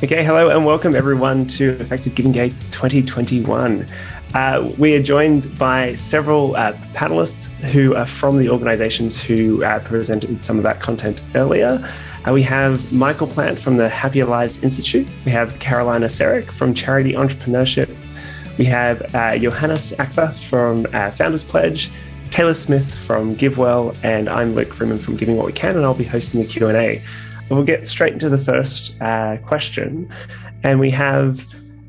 Okay, hello and welcome everyone to Effective Giving Day 2021. We are joined by several panelists who are from the organizations who presented some of that content earlier. We have Michael Plant from the Happier Lives Institute. We have Karolina Sarek from Charity Entrepreneurship. We have Johannes Ackva from Founders Pledge, Taylor Smith from GiveWell, and I'm Luke Freeman from Giving What We Can, and I'll be hosting the Q&A. We'll get straight into the first question. And we have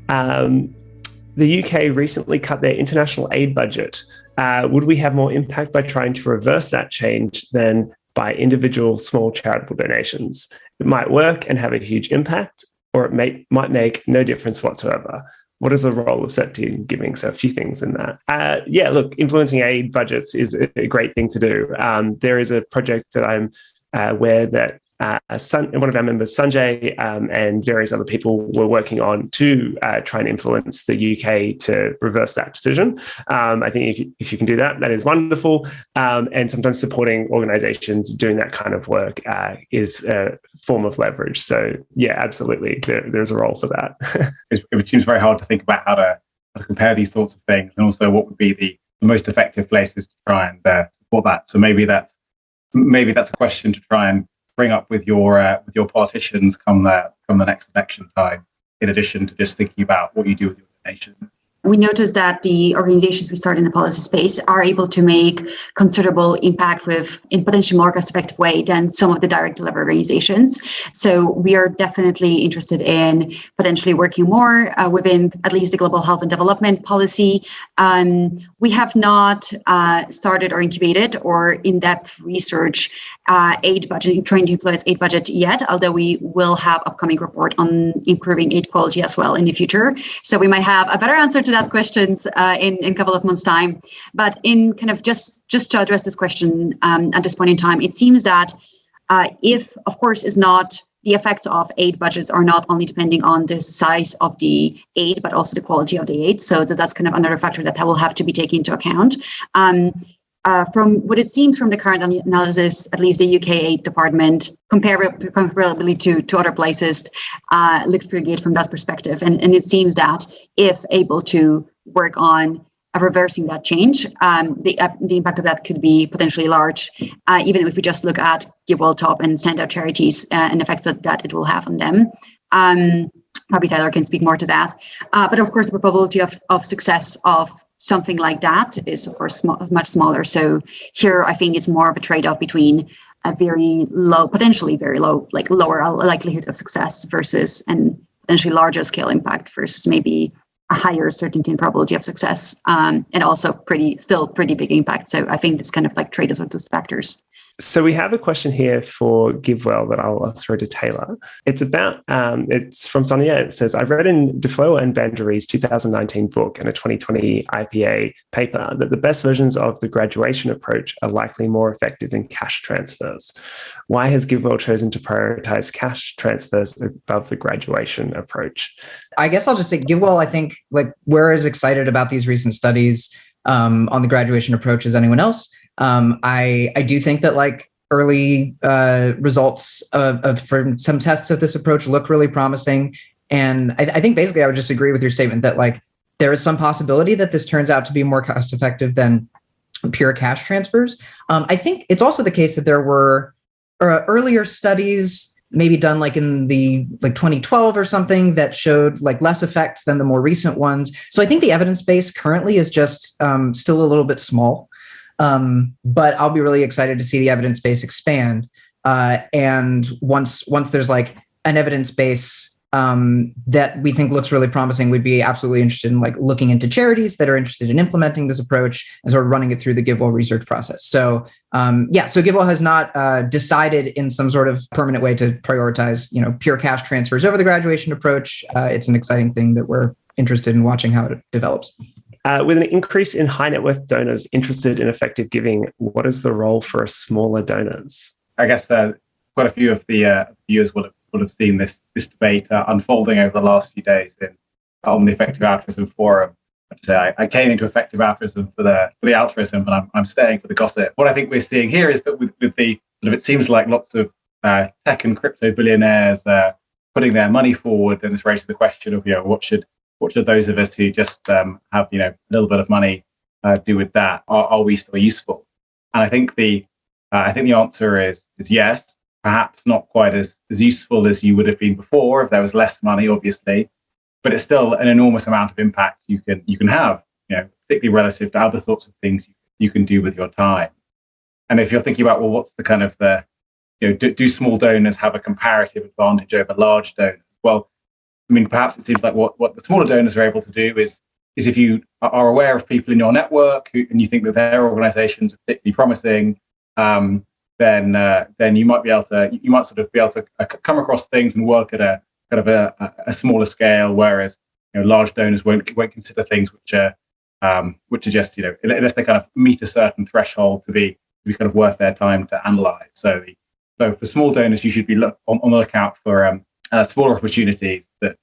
the UK recently cut their international aid budget. Would we have more impact by trying to reverse that change than by individual small charitable donations? It might work and have a huge impact, or it might make no difference whatsoever. What is the role of set-team giving? So a few things in that. Look, influencing aid budgets is a great thing to do. There is a project that I'm aware that one of our members, Sanjay, and various other people were working on to try and influence the UK to reverse that decision. I think if you can do that, that is wonderful. And sometimes supporting organizations doing that kind of work is a form of leverage. So yeah, absolutely, there's a role for that. It seems very hard to think about how to compare these sorts of things, and also what would be the most effective places to try and support that. So maybe that's a question to try and bring up with your politicians come the next election time, in addition to just thinking about what you do with your donations. We noticed that the organizations we start in the policy space are able to make considerable impact in potentially more cost-effective way than some of the direct delivery organizations. So we are definitely interested in potentially working more within at least the global health and development policy. We have not started or incubated or in-depth research aid budget, trying to influence aid budget yet, although we will have upcoming report on improving aid quality as well in the future. So we might have a better answer to that questions in a couple of months' time. But in kind of just to address this question at this point in time, it seems that if, of course, is not the effects of aid budgets are not only depending on the size of the aid, but also the quality of the aid. So that's kind of another factor that will have to be taken into account. From what it seems from the current analysis, at least the UK aid department, comparably to other places, looks pretty good from that perspective. And it seems that if able to work on reversing that change, the impact of that could be potentially large, even if we just look at GiveWell top and standout charities and effects that it will have on them. Probably Tyler can speak more to that. But of course, the probability of success of something like that is, of course, much smaller. So here, I think it's more of a trade-off between a very low, potentially very low, like lower likelihood of success versus and potentially larger scale impact versus maybe a higher certainty and probability of success, and also still pretty big impact. So I think it's kind of like trade-offs of those factors. So we have a question here for GiveWell that I'll throw to Taylor. It's about, it's from Sonia. It says, I read in Defoe and Bandery's 2019 book and a 2020 IPA paper that the best versions of the graduation approach are likely more effective than cash transfers. Why has GiveWell chosen to prioritize cash transfers above the graduation approach? I guess I'll just say GiveWell, I think, we're as excited about these recent studies on the graduation approach as anyone else. I do think that early results from some tests of this approach look really promising. And I think basically I would just agree with your statement that there is some possibility that this turns out to be more cost effective than pure cash transfers. I think it's also the case that there were earlier studies maybe done in the 2012 or something that showed less effects than the more recent ones. So I think the evidence base currently is just still a little bit small. But I'll be really excited to see the evidence base expand. And once there's an evidence base that we think looks really promising, we'd be absolutely interested in looking into charities that are interested in implementing this approach and sort of running it through the GiveWell research process. So so GiveWell has not decided in some sort of permanent way to prioritize, pure cash transfers over the graduation approach. It's an exciting thing that we're interested in watching how it develops. With an increase in high net worth donors interested in effective giving, what is the role for smaller donors? I guess quite a few of the viewers will have seen this debate unfolding over the last few days on the Effective Altruism Forum. I came into effective altruism for the altruism, but I'm staying for the gossip. What I think we're seeing here is that with the it seems like lots of tech and crypto billionaires putting their money forward, then this raises the question of, what should those of us who just have, a little bit of money do with that? Are we still useful? And I think the answer is yes. Perhaps not quite as useful as you would have been before if there was less money, obviously, but it's still an enormous amount of impact you can have, particularly relative to other sorts of things you can do with your time. And if you're thinking about, well, what's the kind of do small donors have a comparative advantage over large donors? Well, I mean, perhaps it seems like what the smaller donors are able to do is if you are aware of people in your network and you think that their organizations are particularly promising, then you might sort of be able to come across things and work at a kind of a smaller scale, whereas large donors won't consider things which are just unless they kind of meet a certain threshold to be kind of worth their time to analyze. So for small donors, you should be on the lookout for smaller opportunities that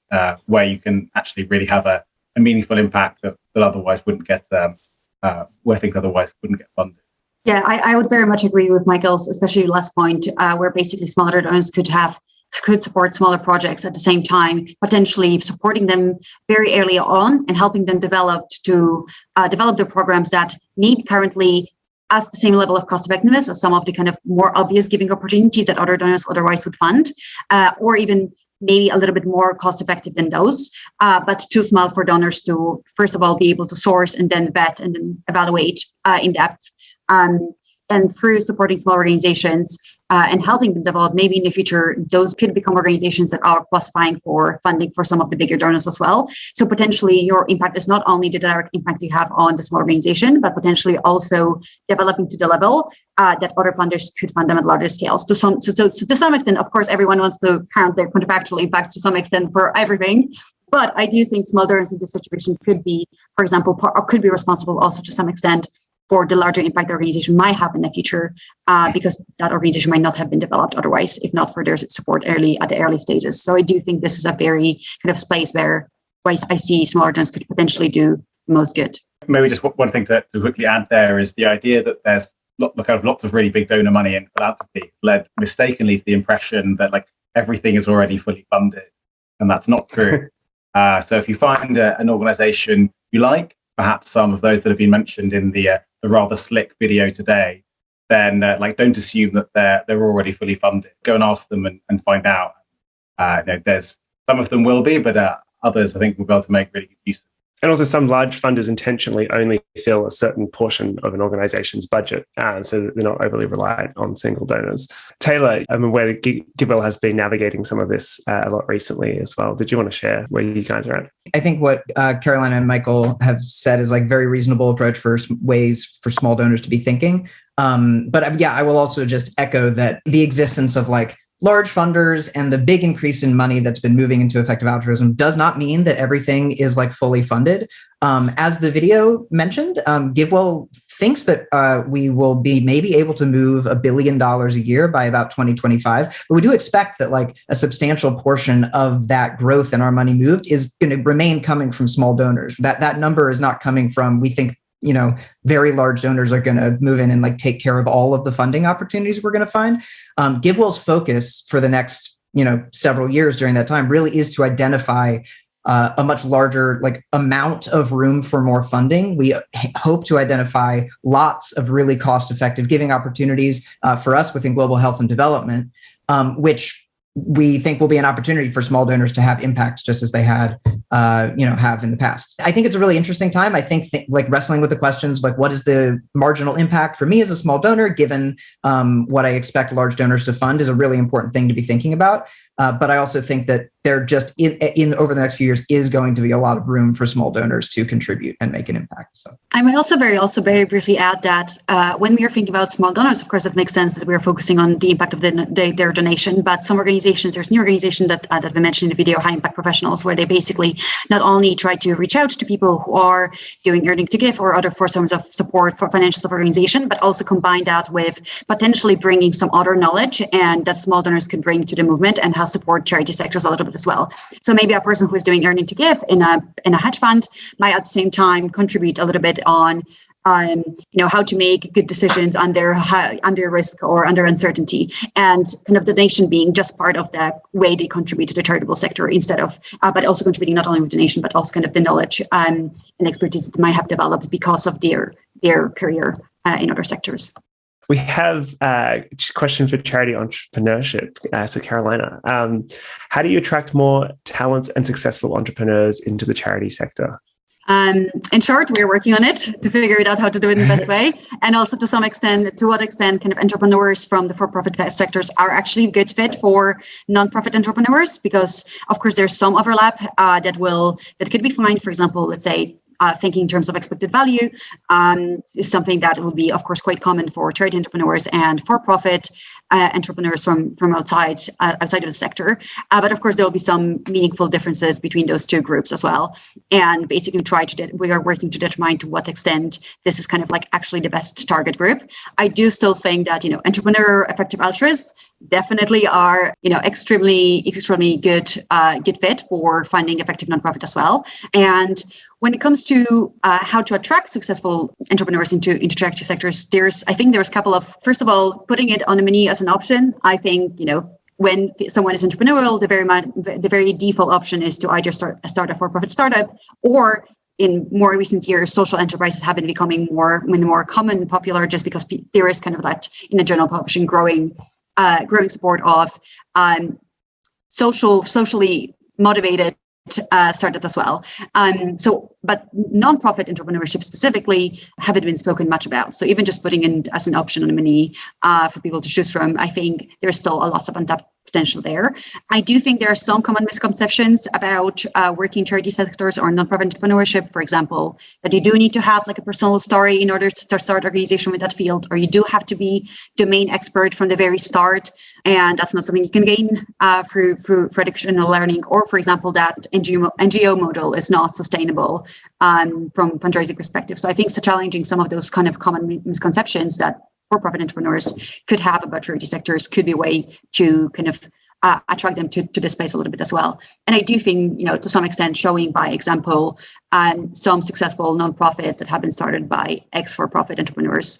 where you can actually really have a meaningful impact that otherwise wouldn't get where things otherwise wouldn't get funded. Yeah, I would very much agree with Michael's, especially last point, where basically smaller donors could support smaller projects at the same time, potentially supporting them very early on and helping them develop the programs that need currently as the same level of cost effectiveness as some of the kind of more obvious giving opportunities that other donors otherwise would fund, or even maybe a little bit more cost effective than those, but too small for donors to, first of all, be able to source and then vet and then evaluate in depth. And through supporting small organizations and helping them develop, maybe in the future, those could become organizations that are qualifying for funding for some of the bigger donors as well. So potentially your impact is not only the direct impact you have on the small organization, but potentially also developing to the level that other funders could fund them at larger scales. To some extent, of course, everyone wants to count their contractual impact to some extent for everything. But I do think small donors in this situation could be, for example, could be responsible also to some extent for the larger impact the organization might have in the future, because that organization might not have been developed otherwise, if not for their support at the early stages. So I do think this is a very kind of space where I see smaller donors could potentially do most good. Maybe just one thing to quickly add there is the idea that there's lots of really big donor money in philanthropy led mistakenly to the impression that like everything is already fully funded, and that's not true. So if you find an organization you like, perhaps some of those that have been mentioned in the rather slick video today, then don't assume that they're already fully funded. Go and ask them and find out. There's some of them will be, but others I think will be able to make really good use of it. And also some large funders intentionally only fill a certain portion of an organization's budget, so that they're not overly reliant on single donors. Taylor, I'm aware that GiveWell has been navigating some of this a lot recently as well. Did you want to share where you guys are at? I think what Karolina and Michael have said is like very reasonable approach for ways for small donors to be thinking. But I will also just echo that the existence of like large funders and the big increase in money that's been moving into effective altruism does not mean that everything is like fully funded. As the video mentioned, GiveWell thinks that we will be maybe able to move $1 billion a year by about 2025. But we do expect that like a substantial portion of that growth in our money moved is going to remain coming from small donors. That number is not coming from, we think, very large donors are going to move in and like take care of all of the funding opportunities we're going to find. GiveWell's focus for the next, several years during that time really is to identify a much larger like amount of room for more funding. We hope to identify lots of really cost-effective giving opportunities for us within global health and development, which we think will be an opportunity for small donors to have impact just as they had, have in the past. I think it's a really interesting time. I think like wrestling with the questions, like what is the marginal impact for me as a small donor, given what I expect large donors to fund, is a really important thing to be thinking about. But I also think that there just in over the next few years is going to be a lot of room for small donors to contribute and make an impact. So I might also very briefly add that when we are thinking about small donors, of course, it makes sense that we are focusing on the impact of their donation. But some organizations, there's new organization that we mentioned in the video, High Impact Professionals, where they basically not only try to reach out to people who are doing earning to give or other forms of support for financial organization, but also combine that with potentially bringing some other knowledge and that small donors can bring to the movement and help support charity sectors a little bit as well. So maybe a person who is doing earning to give in a hedge fund might at the same time contribute a little bit on how to make good decisions under risk or under uncertainty, and kind of donation being just part of the way they contribute to the charitable sector instead of, but also contributing not only with donation, but also kind of the knowledge and expertise that they might have developed because of their career in other sectors. We have a question for charity entrepreneurship. So Karolina, how do you attract more talented and successful entrepreneurs into the charity sector? In short, we're working on it to figure it out how to do it in the best way. And also to what extent kind of entrepreneurs from the for-profit sectors are actually a good fit for non-profit entrepreneurs, because of course there's some overlap that could be fine. For example, let's say thinking in terms of expected value is something that will be, of course, quite common for charity entrepreneurs and for-profit entrepreneurs from outside of the sector. But of course, there will be some meaningful differences between those two groups as well. And basically we are working to determine to what extent this is kind of like actually the best target group. I do still think that, entrepreneur effective altruists definitely are, extremely good fit for funding effective nonprofit as well. And when it comes to how to attract successful entrepreneurs into charity sectors, there's a couple of, first of all, putting it on the menu as an option. I think, when someone is entrepreneurial, the very default option is to either start a for-profit startup, or in more recent years, social enterprises have been becoming more common and popular, just because there is kind of that in the general population growing support of socially motivated startup as well. But nonprofit entrepreneurship specifically haven't been spoken much about. So even just putting in as an option on the menu for people to choose from, I think there's still a lot of untapped potential there. I do think there are some common misconceptions about working in charity sectors or nonprofit entrepreneurship, for example, that you do need to have like a personal story in order to start an organization with that field, or you do have to be domain expert from the very start. And that's not something you can gain through additional learning, or, for example, that NGO model is not sustainable from fundraising perspective. So I think challenging some of those kind of common misconceptions that for-profit entrepreneurs could have about charity sectors could be a way to kind of attract them to this space a little bit as well. And I do think, to some extent, showing by example some successful nonprofits that have been started by ex-for-profit entrepreneurs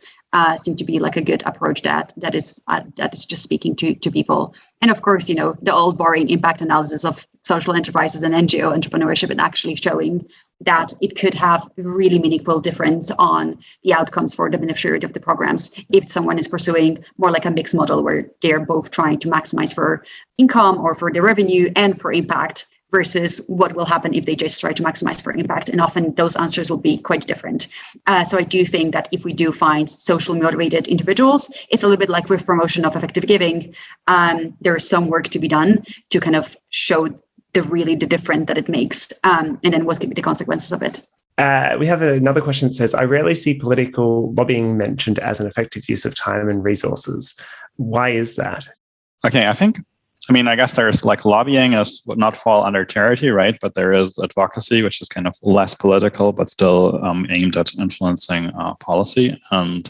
seem to be like a good approach that is just speaking to people. And of course, the old boring impact analysis of social enterprises and NGO entrepreneurship, and actually showing that it could have a really meaningful difference on the outcomes for the beneficiary of the programs if someone is pursuing more like a mixed model where they're both trying to maximize for income or for their revenue and for impact, versus what will happen if they just try to maximize for impact. And often those answers will be quite different. So I do think that if we do find socially motivated individuals, it's a little bit like with promotion of effective giving. There is some work to be done to kind of show the difference that it makes, and then what could be the consequences of it. We have another question that says, I rarely see political lobbying mentioned as an effective use of time and resources. Why is that? Okay, I guess there's like lobbying would not fall under charity, right? But there is advocacy, which is kind of less political, but still aimed at influencing policy. And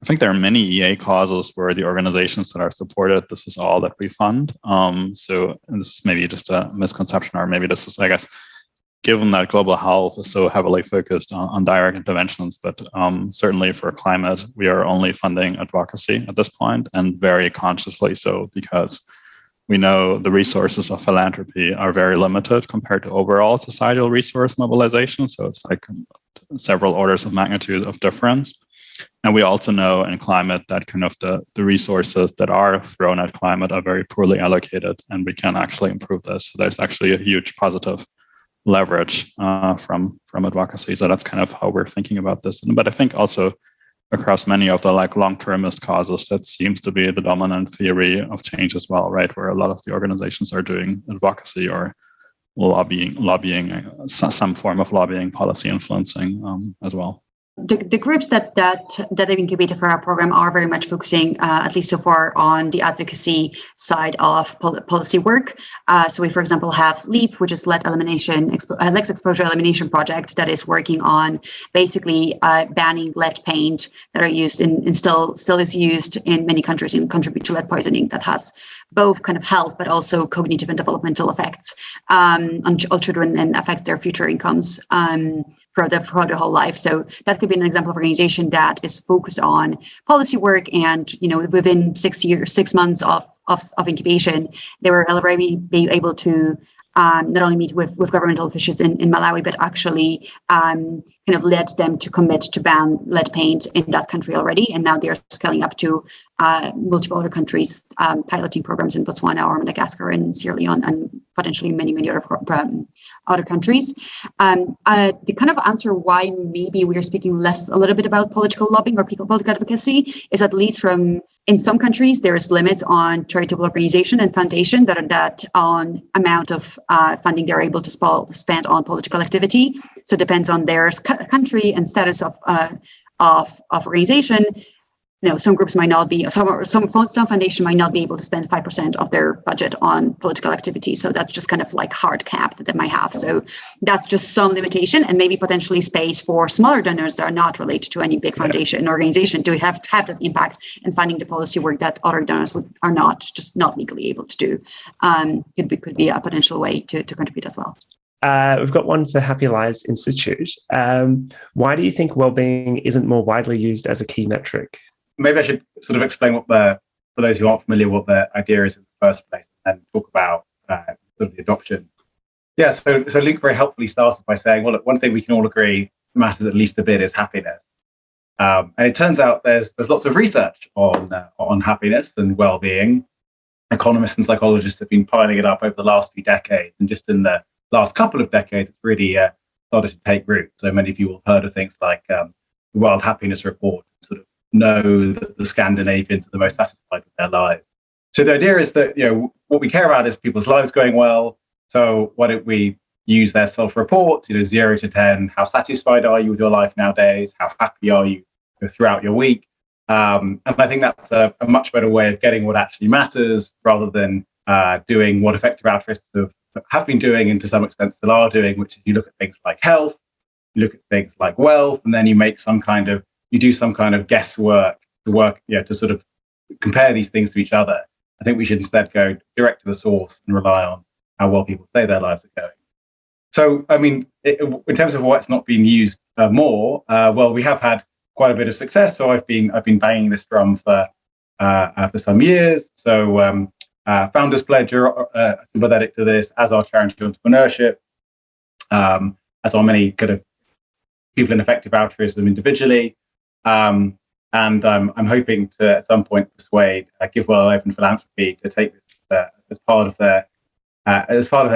I think there are many EA causes where the organizations that are supported, this is all that we fund. So this is maybe just a misconception, or maybe this is, I guess, given that global health is so heavily focused on direct interventions, but certainly for climate, we are only funding advocacy at this point, and very consciously so, because we know the resources of philanthropy are very limited compared to overall societal resource mobilization. So it's like several orders of magnitude of difference. And we also know in climate that kind of the resources that are thrown at climate are very poorly allocated, and we can actually improve this. So there's actually a huge positive leverage from advocacy. So that's kind of how we're thinking about this. But I think also across many of the like long-termist causes, that seems to be the dominant theory of change as well, right? Where a lot of the organizations are doing advocacy or lobbying, some form of lobbying, policy influencing as well. The groups that have incubated for our program are very much focusing, at least so far, on the advocacy side of policy work. So we, for example, have LEAP, which is lead exposure elimination project that is working on basically banning lead paint that are used and still is used in many countries and contribute to lead poisoning, that has both kind of health but also cognitive and developmental effects on children and affect their future incomes. throughout the whole life. So that could be an example of organization that is focused on policy work, and within 6 months of incubation, they were already be able to not only meet with governmental officials in Malawi, but actually kind of led them to commit to ban lead paint in that country already. And now they're scaling up to multiple other countries, piloting programs in Botswana or Madagascar and Sierra Leone, and potentially many other countries. The kind of answer why maybe we are speaking a little bit about political lobbying or political advocacy is, at least in some countries, there is limits on charitable organization and foundation that on amount of funding they're able to spend on political activity. So it depends on their country and status of organization. Some groups might not be, some foundation might not be able to spend 5% of their budget on political activity. So that's just kind of like hard cap that they might have. So that's just some limitation, and maybe potentially space for smaller donors that are not related to any big foundation organization to have that impact in funding the policy work that other donors are not legally able to do. It could be a potential way to contribute as well. We've got one for Happy Lives Institute. Why do you think well-being isn't more widely used as a key metric? Maybe I should sort of explain for those who aren't familiar, what the idea is in the first place, and then talk about sort of the adoption. Yeah, so Luke very helpfully started by saying, well, look, one thing we can all agree matters at least a bit is happiness. And it turns out there's lots of research on happiness and well-being. Economists and psychologists have been piling it up over the last few decades, and just in the last couple of decades, it's really started to take root. So many of you will have heard of things like the World Happiness Report, sort of know that the Scandinavians are the most satisfied with their lives. So the idea is that what we care about is people's lives going well. So why don't we use their self-reports, 0 to 10, how satisfied are you with your life nowadays? How happy are you throughout your week? And I think that's a much better way of getting what actually matters, rather than doing what effective altruists have been doing, and to some extent still are doing, which is you look at things like health, you look at things like wealth, and then you do some kind of guesswork to sort of compare these things to each other. I think we should instead go direct to the source and rely on how well people say their lives are going. So, I mean, in terms of why it's not being used more, well, we have had quite a bit of success. So I've been banging this drum for some years. So Founders Pledge are sympathetic to this, as are charity entrepreneurship, as are many kind of people in effective altruism individually. And I'm hoping to at some point persuade GiveWell Open Philanthropy to take this as part of their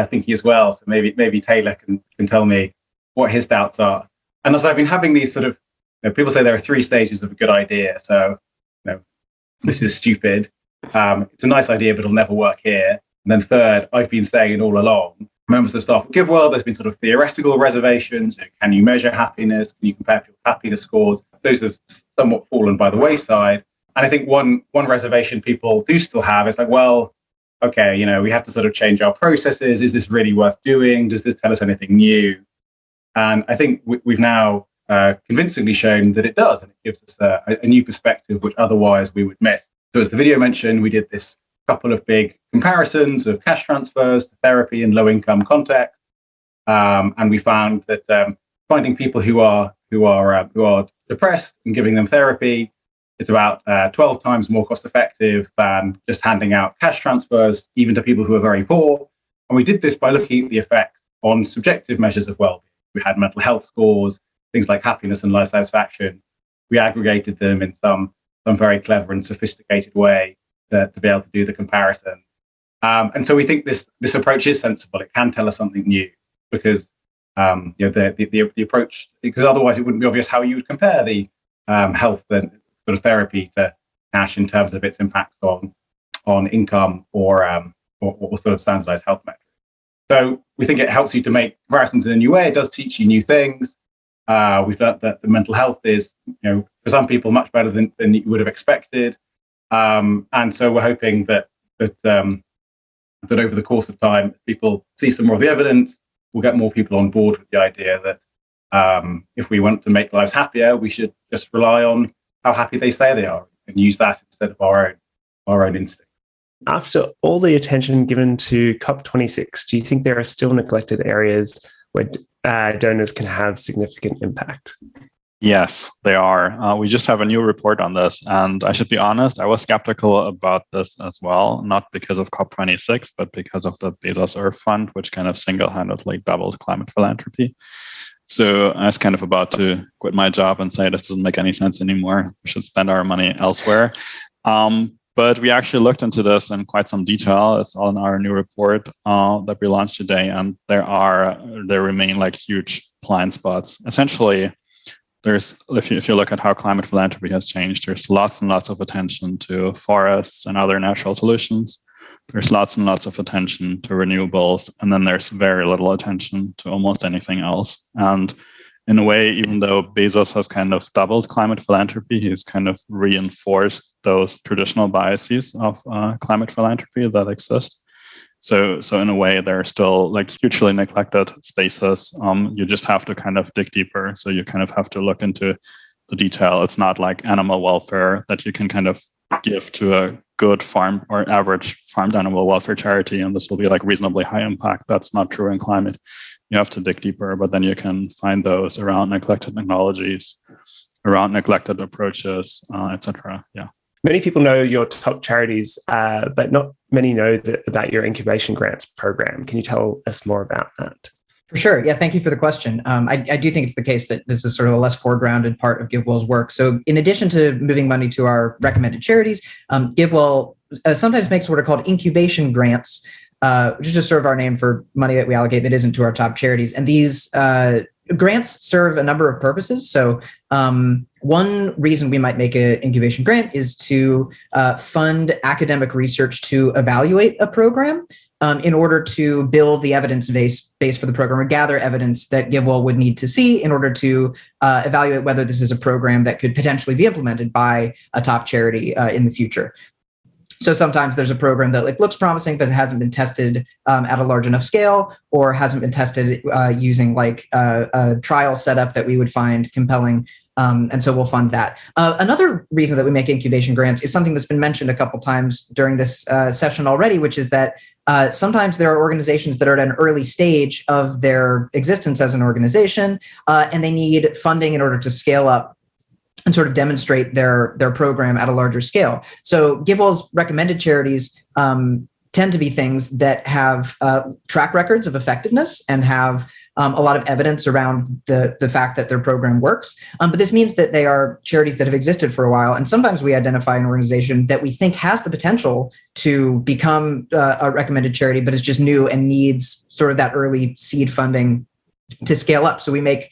thinking as well. So maybe Taylor can tell me what his doubts are. And as I've been having these sort of, people say there are 3 stages of a good idea. So this is stupid. It's a nice idea, but it'll never work here. And then third, I've been saying it all along. Members of staff at GiveWell, there's been sort of theoretical reservations. Can you measure happiness? Can you compare people's happiness scores? Those have somewhat fallen by the wayside. And I think one reservation people do still have is like, well, okay, we have to sort of change our processes. Is this really worth doing? Does this tell us anything new? And I think we've now convincingly shown that it does, and it gives us a new perspective which otherwise we would miss. So as the video mentioned, we did this couple of big comparisons of cash transfers to therapy in low-income contexts, and we found that finding people who are depressed and giving them therapy is about 12 times more cost-effective than just handing out cash transfers, even to people who are very poor. And we did this by looking at the effects on subjective measures of well-being. We had mental health scores, things like happiness and life satisfaction. We aggregated them in some very clever and sophisticated way to be able to do the comparison. And so we think this approach is sensible. It can tell us something new, because the approach, because otherwise it wouldn't be obvious how you would compare the health and sort of therapy to cash in terms of its impacts on income or sort of standardized health metrics. So we think it helps you to make comparisons in a new way. It does teach you new things. We've learned that the mental health is, for some people, much better than you would have expected. And so we're hoping that over the course of time, if people see some more of the evidence, we'll get more people on board with the idea that if we want to make lives happier, we should just rely on how happy they say they are and use that instead of our own instinct. After all the attention given to COP26, do you think there are still neglected areas where donors can have significant impact? Yes, they are. We just have a new report on this. And I should be honest, I was skeptical about this as well, not because of COP26, but because of the Bezos Earth Fund, which kind of single-handedly doubled climate philanthropy. So I was kind of about to quit my job and say this doesn't make any sense anymore. We should spend our money elsewhere. But we actually looked into this in quite some detail. It's all in our new report that we launched today, and there remain like huge blind spots. Essentially, if you look at how climate philanthropy has changed, there's lots and lots of attention to forests and other natural solutions. There's lots and lots of attention to renewables, and then there's very little attention to almost anything else. And in a way, even though Bezos has kind of doubled climate philanthropy, he's kind of reinforced those traditional biases of climate philanthropy that exist. So in a way, there are still like hugely neglected spaces. You just have to kind of dig deeper. So you kind of have to look into the detail. It's not like animal welfare that you can kind of give to a good farm or average farmed animal welfare charity, and this will be like reasonably high impact. That's not true in climate. You have to dig deeper, but then you can find those around neglected technologies, around neglected approaches, etc. Yeah. Many people know your top charities, but not many know about your incubation grants program. Can you tell us more about that? For sure. Yeah, thank you for the question. I do think it's the case that this is sort of a less foregrounded part of GiveWell's work. So in addition to moving money to our recommended charities, GiveWell sometimes makes what are called incubation grants, which is just sort of our name for money that we allocate that isn't to our top charities. And these grants serve a number of purposes. So one reason we might make an incubation grant is to fund academic research to evaluate a program in order to build the evidence base for the program, or gather evidence that GiveWell would need to see in order to evaluate whether this is a program that could potentially be implemented by a top charity in the future. So sometimes there's a program that like looks promising, but it hasn't been tested at a large enough scale, or hasn't been tested using like a trial setup that we would find compelling. And so we'll fund that. Another reason that we make incubation grants is something that's been mentioned a couple times during this session already, which is that sometimes there are organizations that are at an early stage of their existence as an organization, and they need funding in order to scale up and sort of demonstrate their program at a larger scale. So GiveWell's recommended charities tend to be things that have track records of effectiveness and have a lot of evidence around the fact that their program works. But this means that they are charities that have existed for a while. And sometimes we identify an organization that we think has the potential to become a recommended charity, but is just new and needs sort of that early seed funding to scale up. So we make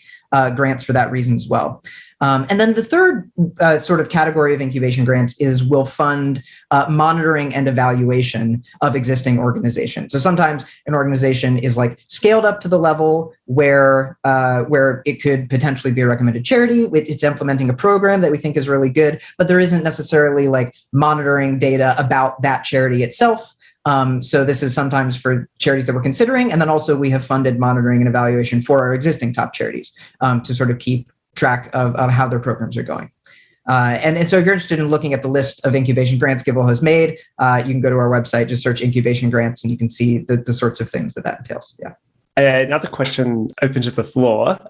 grants for that reason as well. And then the third sort of category of incubation grants is we'll fund monitoring and evaluation of existing organizations. So sometimes an organization is like scaled up to the level where it could potentially be a recommended charity. It's implementing a program that we think is really good, but there isn't necessarily like monitoring data about that charity itself. So this is sometimes for charities that we're considering. And then also we have funded monitoring and evaluation for our existing top charities to sort of keep track of how their programs are going. And so if you're interested in looking at the list of incubation grants GiveWell has made, you can go to our website, just search incubation grants, and you can see the sorts of things that entails. Yeah. Another question open to the floor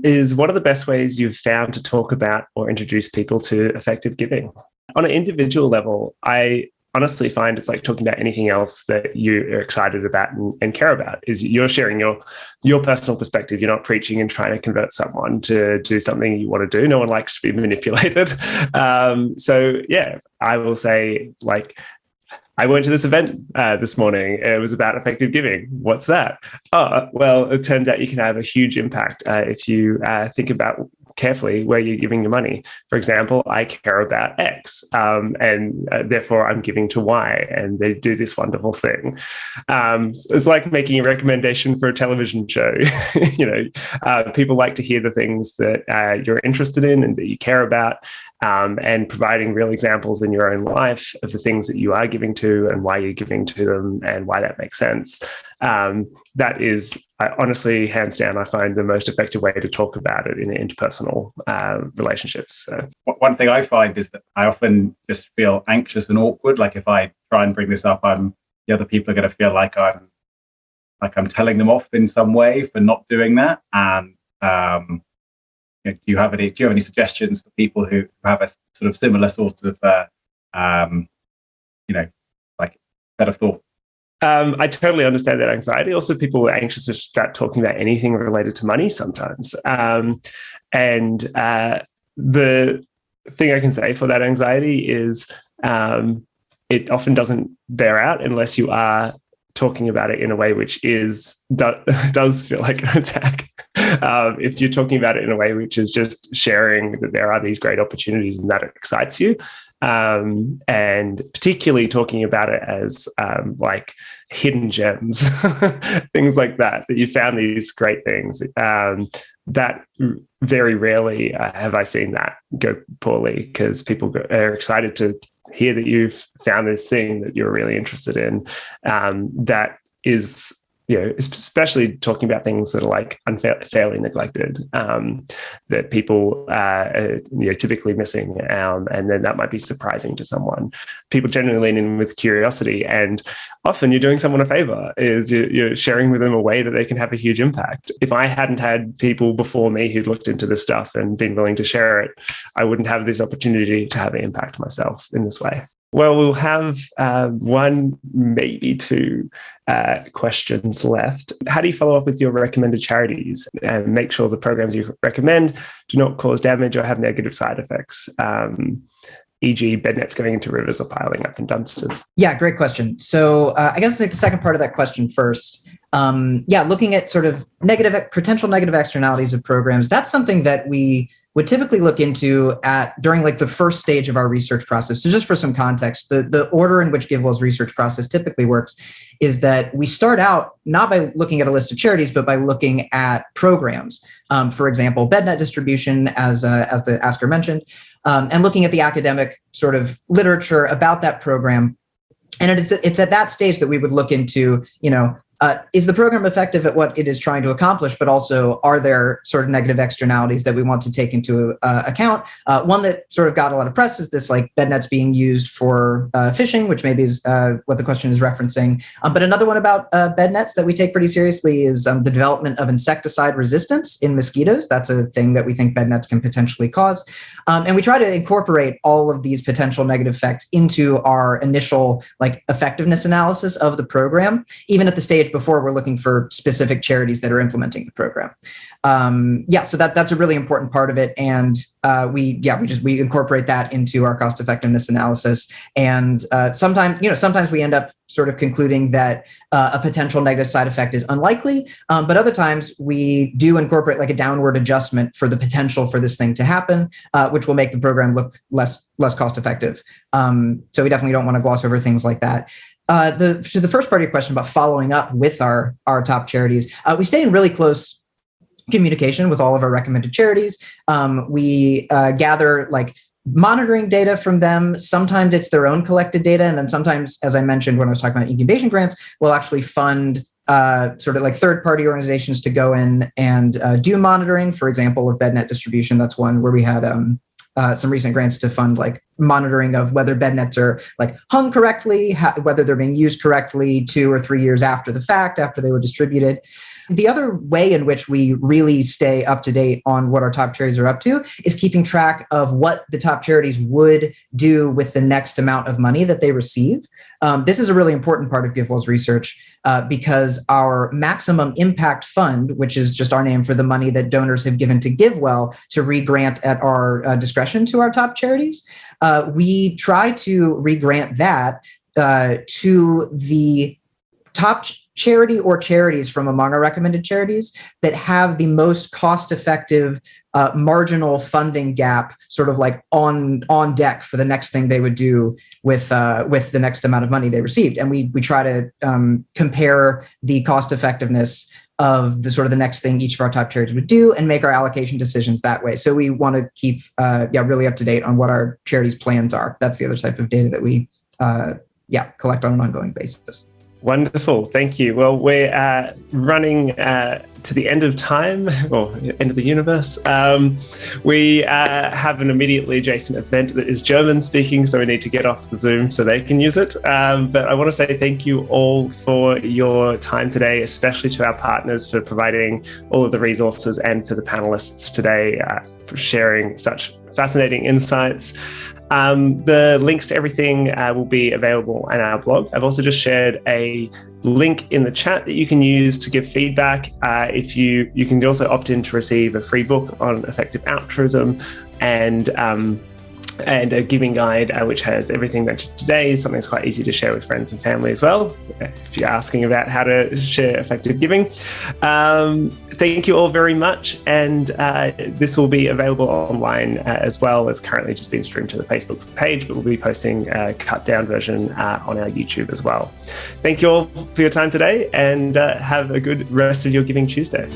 is, what are the best ways you've found to talk about or introduce people to effective giving? On an individual level, I honestly find it's like talking about anything else that you are excited about and care about. Is you're sharing your personal perspective. You're not preaching and trying to convert someone to do something you want to do. No one likes to be manipulated. So yeah, I will say, like, I went to this event this morning. It was about effective giving. What's that? Oh, well, it turns out you can have a huge impact if you think about carefully where you're giving your money. For example, I care about X, and therefore I'm giving to Y, and they do this wonderful thing. It's like making a recommendation for a television show. People like to hear the things that you're interested in and that you care about, and providing real examples in your own life of the things that you are giving to and why you're giving to them and why that makes sense. That is, honestly, hands down, I find the most effective way to talk about it in interpersonal relationships. So. One thing I find is that I often just feel anxious and awkward. Like if I try and bring this up, the other people are going to feel like I'm like I'm telling them off in some way for not doing that? And do you have any suggestions for people who have a sort of similar sort of like set of thoughts? I totally understand that anxiety. Also, people are anxious to start talking about anything related to money sometimes. And the thing I can say for that anxiety is it often doesn't bear out unless you are talking about it in a way which does feel like an attack. If you're talking about it in a way which is just sharing that there are these great opportunities and that excites you, and particularly talking about it as like hidden gems, things like that you found these great things, that very rarely have I seen that go poorly, because people are excited to hear that you've found this thing that you're really interested in, that is, especially talking about things that are like unfairly neglected, that people are typically missing, and then that might be surprising to someone. People generally lean in with curiosity, and often you're doing someone a favor, is you're sharing with them a way that they can have a huge impact. If I hadn't had people before me who'd looked into this stuff and been willing to share it, I wouldn't have this opportunity to have an impact myself in this way. Well, we'll have one, maybe two questions left. How do you follow up with your recommended charities and make sure the programs you recommend do not cause damage or have negative side effects, e.g. bed nets going into rivers or piling up in dumpsters? Yeah, great question. So I guess I'll take the second part of that question first. Looking at sort of potential negative externalities of programs, that's something that we would typically look into during like the first stage of our research process. So just for some context, the order in which GiveWell's research process typically works is that we start out not by looking at a list of charities, but by looking at programs. For example, bed net distribution, as the asker mentioned, and looking at the academic sort of literature about that program. And it's at that stage that we would look into, is the program effective at what it is trying to accomplish, but also are there sort of negative externalities that we want to take into account? One that sort of got a lot of press is this like bed nets being used for fishing, which maybe is what the question is referencing. But another one about bed nets that we take pretty seriously is the development of insecticide resistance in mosquitoes. That's a thing that we think bed nets can potentially cause. And we try to incorporate all of these potential negative effects into our initial like effectiveness analysis of the program, even at the stage before we're looking for specific charities that are implementing the program. So that's a really important part of it. And we incorporate that into our cost effectiveness analysis. And sometimes we end up sort of concluding that a potential negative side effect is unlikely. But other times we do incorporate like a downward adjustment for the potential for this thing to happen, which will make the program look less cost effective. So we definitely don't want to gloss over things like that. To the first part of your question about following up with our top charities, we stay in really close communication with all of our recommended charities. We gather like monitoring data from them. Sometimes it's their own collected data. And then sometimes, as I mentioned when I was talking about incubation grants, we'll actually fund sort of like third-party organizations to go in and do monitoring. For example, with bed net distribution, that's one where we had some recent grants to fund like monitoring of whether bed nets are like hung correctly, whether they're being used correctly 2 or 3 years after the fact, after they were distributed. The other way in which we really stay up to date on what our top charities are up to is keeping track of what the top charities would do with the next amount of money that they receive. This is a really important part of GiveWell's research because our maximum impact fund, which is just our name for the money that donors have given to GiveWell to re-grant at our discretion to our top charities, we try to re-grant that to the top charity or charities from among our recommended charities that have the most cost-effective marginal funding gap, sort of like on deck for the next thing they would do with the next amount of money they received. And we try to compare the cost effectiveness of the sort of the next thing each of our top charities would do and make our allocation decisions that way. So we want to keep really up to date on what our charities' plans are. That's the other type of data that we collect on an ongoing basis. Wonderful. Thank you. Well, we're running to the end of time, or end of the universe. We have an immediately adjacent event that is German speaking, so we need to get off the Zoom so they can use it. But I want to say thank you all for your time today, especially to our partners for providing all of the resources, and for the panelists today for sharing such fascinating insights. The links to everything will be available on our blog. I've also just shared a link in the chat that you can use to give feedback. If you can also opt in to receive a free book on effective altruism, and a giving guide, which has everything mentioned today. Something that's quite easy to share with friends and family as well, if you're asking about how to share effective giving. Thank you all very much. And this will be available online as well. As currently just being streamed to the Facebook page, but we'll be posting a cut down version on our YouTube as well. Thank you all for your time today, and have a good rest of your Giving Tuesday.